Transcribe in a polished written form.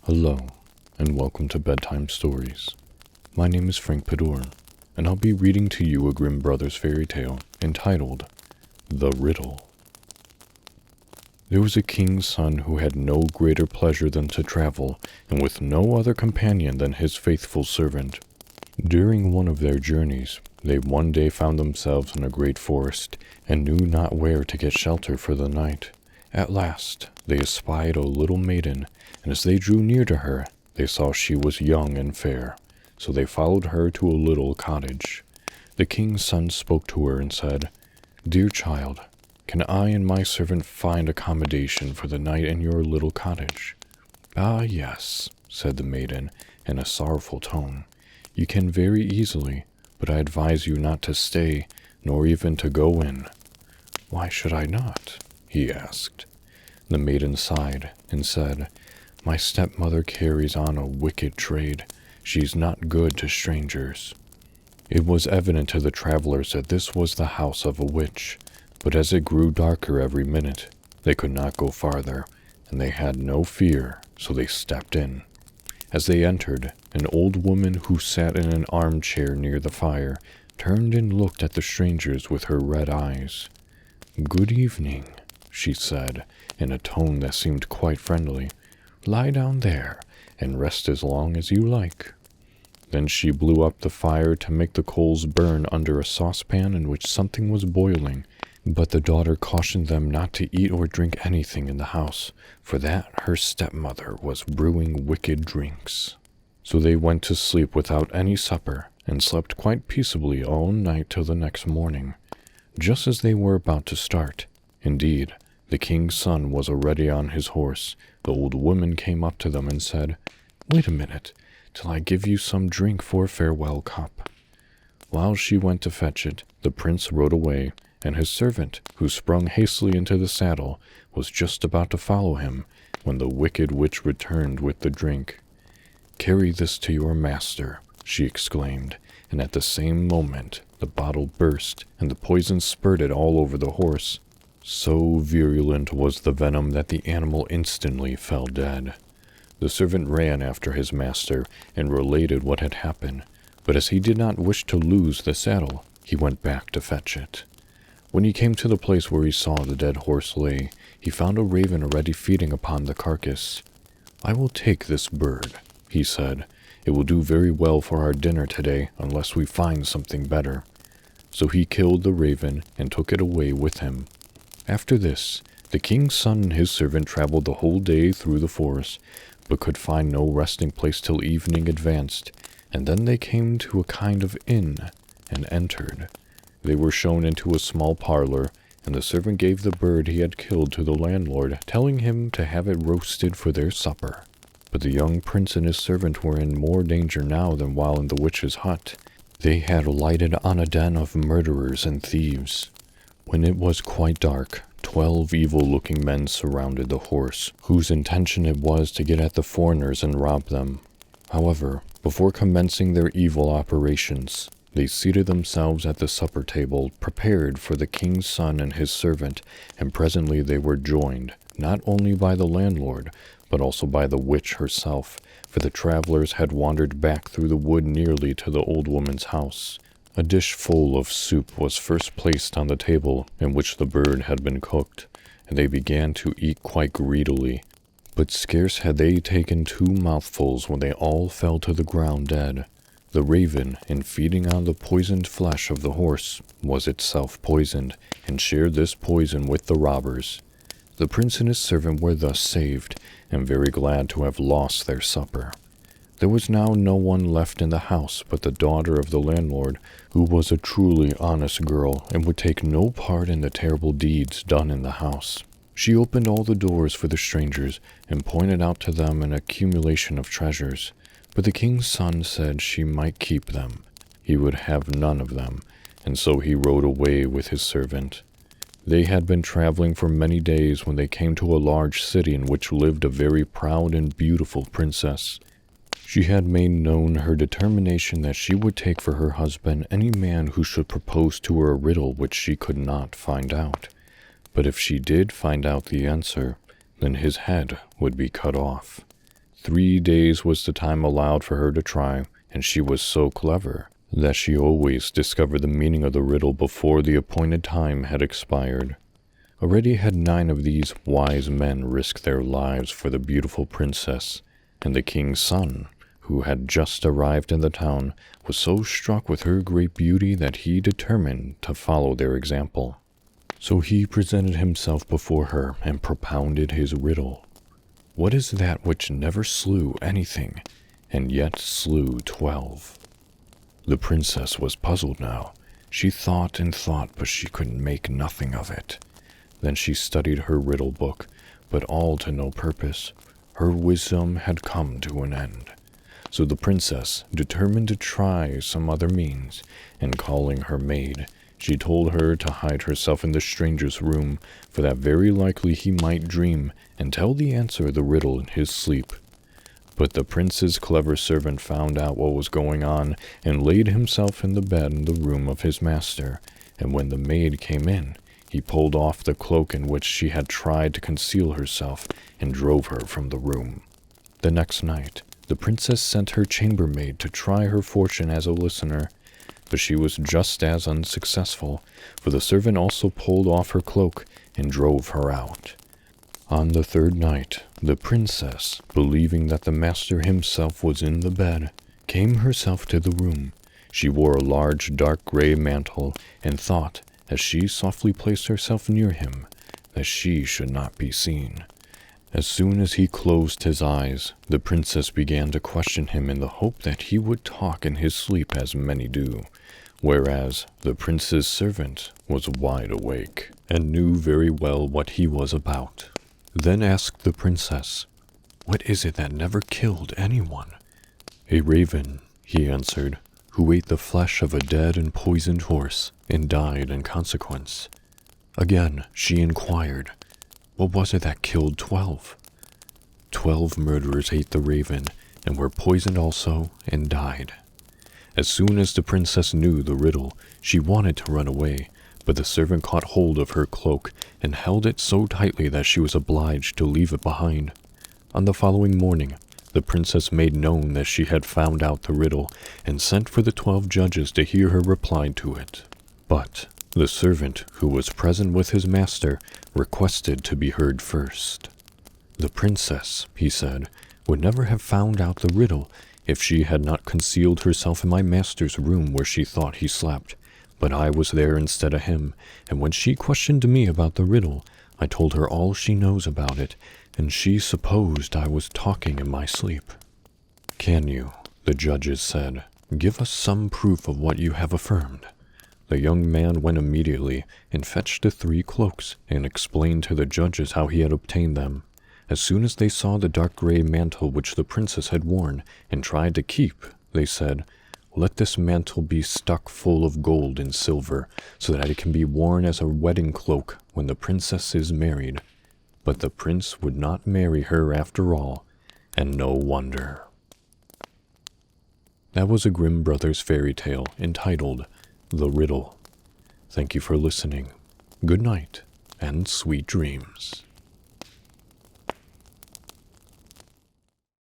Hello, and welcome to Bedtime Stories. My name is Frank Padour, and I'll be reading to you a Grimm Brothers fairy tale entitled The Riddle. There was a king's son who had no greater pleasure than to travel, and with no other companion than his faithful servant. During one of their journeys, they one day found themselves in a great forest, and knew not where to get shelter for the night. At last, they espied a little maiden, and as they drew near to her, they saw she was young and fair, so they followed her to a little cottage. The king's son spoke to her and said, "Dear child, can I and my servant find accommodation for the night in your little cottage?" "Ah, yes," said the maiden, in a sorrowful tone. "You can very easily, but I advise you not to stay, nor even to go in." "Why should I not?" he asked. The maiden sighed and said, "My stepmother carries on a wicked trade. She's not good to strangers." It was evident to the travelers that this was the house of a witch, but as it grew darker every minute, they could not go farther, and they had no fear, so they stepped in. As they entered, an old woman who sat in an armchair near the fire turned and looked at the strangers with her red eyes. "Good evening," she said, in a tone that seemed quite friendly. "Lie down there, and rest as long as you like." Then she blew up the fire to make the coals burn under a saucepan in which something was boiling, but the daughter cautioned them not to eat or drink anything in the house, for that her stepmother was brewing wicked drinks. So they went to sleep without any supper, and slept quite peaceably all night till the next morning. Just as they were about to start, indeed, the king's son was already on his horse, the old woman came up to them and said, "Wait a minute, till I give you some drink for a farewell cup." While she went to fetch it, the prince rode away, and his servant, who sprung hastily into the saddle, was just about to follow him, when the wicked witch returned with the drink. "Carry this to your master," she exclaimed, and at the same moment the bottle burst, and the poison spurted all over the horse. So virulent was the venom that the animal instantly fell dead. The servant ran after his master and related what had happened, but as he did not wish to lose the saddle, he went back to fetch it. When he came to the place where he saw the dead horse lay, he found a raven already feeding upon the carcass. "I will take this bird," he said. "It will do very well for our dinner today, unless we find something better." So he killed the raven and took it away with him. After this, the king's son and his servant traveled the whole day through the forest, but could find no resting place till evening advanced, and then they came to a kind of inn, and entered. They were shown into a small parlor, and the servant gave the bird he had killed to the landlord, telling him to have it roasted for their supper. But the young prince and his servant were in more danger now than while in the witch's hut. They had lighted on a den of murderers and thieves. When it was quite dark, 12 evil-looking men surrounded the horse, whose intention it was to get at the foreigners and rob them. However, before commencing their evil operations, they seated themselves at the supper table, prepared for the king's son and his servant, and presently they were joined, not only by the landlord, but also by the witch herself, for the travelers had wandered back through the wood nearly to the old woman's house. A dish full of soup was first placed on the table in which the bird had been cooked, and they began to eat quite greedily. But scarce had they taken 2 mouthfuls when they all fell to the ground dead. The raven, in feeding on the poisoned flesh of the horse, was itself poisoned, and shared this poison with the robbers. The prince and his servant were thus saved, and very glad to have lost their supper. There was now no one left in the house but the daughter of the landlord, who was a truly honest girl, and would take no part in the terrible deeds done in the house. She opened all the doors for the strangers, and pointed out to them an accumulation of treasures. But the king's son said she might keep them. He would have none of them, and so he rode away with his servant. They had been traveling for many days when they came to a large city in which lived a very proud and beautiful princess. She had made known her determination that she would take for her husband any man who should propose to her a riddle which she could not find out. But if she did find out the answer, then his head would be cut off. 3 days was the time allowed for her to try, and she was so clever that she always discovered the meaning of the riddle before the appointed time had expired. Already had 9 of these wise men risked their lives for the beautiful princess, and the king's son, who had just arrived in the town, was so struck with her great beauty that he determined to follow their example. So he presented himself before her and propounded his riddle. What is that which never slew anything, and yet slew 12? The princess was puzzled now. She thought and thought, but she could make nothing of it. Then she studied her riddle book, but all to no purpose. Her wisdom had come to an end. So the princess determined to try some other means, and calling her maid, she told her to hide herself in the stranger's room, for that very likely he might dream and tell the answer of the riddle in his sleep. But the prince's clever servant found out what was going on, and laid himself in the bed in the room of his master, and when the maid came in, he pulled off the cloak in which she had tried to conceal herself, and drove her from the room. The next night, the princess sent her chambermaid to try her fortune as a listener, but she was just as unsuccessful, for the servant also pulled off her cloak and drove her out. On the 3rd night, the princess, believing that the master himself was in the bed, came herself to the room. She wore a large dark gray mantle, and thought, as she softly placed herself near him, that she should not be seen. As soon as he closed his eyes, the princess began to question him in the hope that he would talk in his sleep as many do, whereas the prince's servant was wide awake, and knew very well what he was about. Then asked the princess, "What is it that never killed anyone?" "A raven," he answered, "who ate the flesh of a dead and poisoned horse, and died in consequence." Again she inquired, "What was it that killed 12? 12 murderers ate the raven, and were poisoned also, and died." As soon as the princess knew the riddle, she wanted to run away, but the servant caught hold of her cloak, and held it so tightly that she was obliged to leave it behind. On the following morning, the princess made known that she had found out the riddle, and sent for the 12 judges to hear her reply to it. But the servant, who was present with his master, requested to be heard first. "The princess," he said, "would never have found out the riddle if she had not concealed herself in my master's room where she thought he slept. But I was there instead of him, and when she questioned me about the riddle, I told her all she knows about it, and she supposed I was talking in my sleep." "Can you," the judges said, "give us some proof of what you have affirmed?" The young man went immediately and fetched the 3 cloaks, and explained to the judges how he had obtained them. As soon as they saw the dark gray mantle which the princess had worn and tried to keep, they said, "Let this mantle be stuck full of gold and silver, so that it can be worn as a wedding cloak when the princess is married." But the prince would not marry her after all, and no wonder. That was a Grimm Brothers fairy tale entitled The Riddle. Thank you for listening. Good night, and sweet dreams.